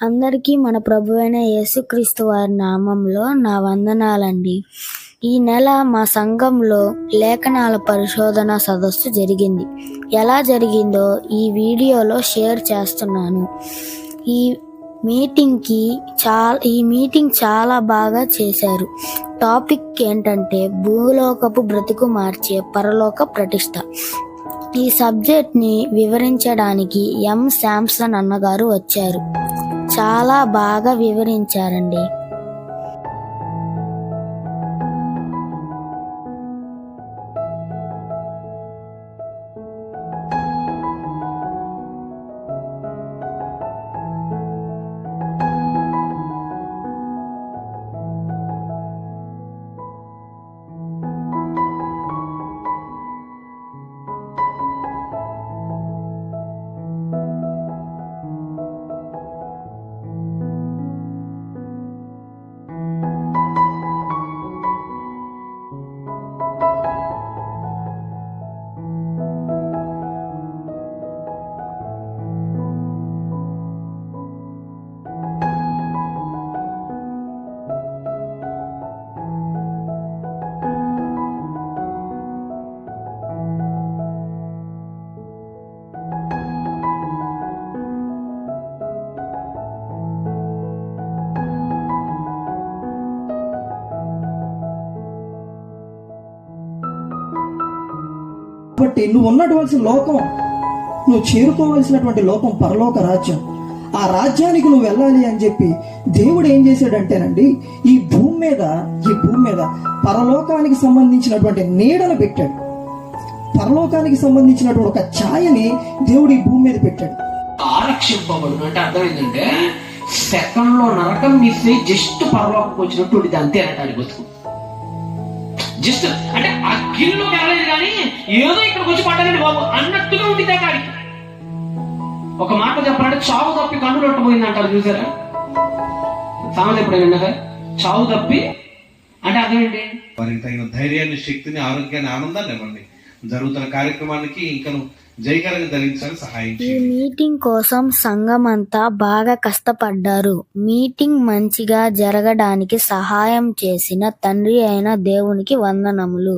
అందరికీ మన ప్రభువైన యేసుక్రీస్తు వారి నామంలో నా వందనాలండి. ఈ నెల మా సంఘంలో లేఖనాల పరిశోధన సదస్సు జరిగింది. ఎలా జరిగిందో ఈ వీడియోలో షేర్ చేస్తున్నాను. ఈ మీటింగ్ చాలా బాగా చేశారు. టాపిక్ ఏంటంటే భూలోకపు బ్రతుకు మార్చే పరలోక ప్రతిష్ట. ఈ సబ్జెక్ట్ని వివరించడానికి ఎం శాంసన్ అన్నగారు వచ్చారు. చాలా బాగా వివరించారండి. కాబట్టి నువ్వు ఉన్నటువంటి లోకం, నువ్వు చేరుకోవాల్సినటువంటి లోకం పరలోక రాజ్యం. ఆ రాజ్యానికి నువ్వు వెళ్ళాలి అని చెప్పి దేవుడు ఏం చేశాడంటేనండి, ఈ భూమి మీద పరలోకానికి సంబంధించినటువంటి నీడను పెట్టాడు. పరలోకానికి సంబంధించినటువంటి ఒక ఛాయని దేవుడు ఈ భూమి మీద పెట్టాడు. ఆరక్షింపబడు అంటే అర్థం ఏంటంటే సెకండ్ లో నరకం మిస్ అయ్యి జస్ట్ పరలోకం వచ్చినట్టు ఇది అంతే అంటాడు బతుకు. జస్ట్ అంటే ఆ గిల్లోకి వెళ్ళలేదు కానీ ఏదో ఇక్కడికి వచ్చి పడ్డానండి బాబు అన్నట్టుగా ఉండిద్దా కాడికి. ఒక మాట చెప్పాలంటే చావు తప్పి కన్ను రొట్టబోయింది అంటారు, చూసారా? సామెత ఎప్పుడైనా చావు తప్పి అంటే అర్థం ఏంటి? వారికి తగిన ధైర్యాన్ని, శక్తిని, ఆరోగ్యాన్ని, ఆనందాన్ని ఇవ్వండి. జరుగుతున్న కార్యక్రమానికి ఇంకా జయకరంగా ధరించాలని సహాయం ఈ మీటింగ్ కోసం సంఘం అంతా బాగా కష్టపడ్డారు. మీటింగ్ మంచిగా జరగడానికి సహాయం చేసిన తండ్రి అయిన దేవునికి వందనములు.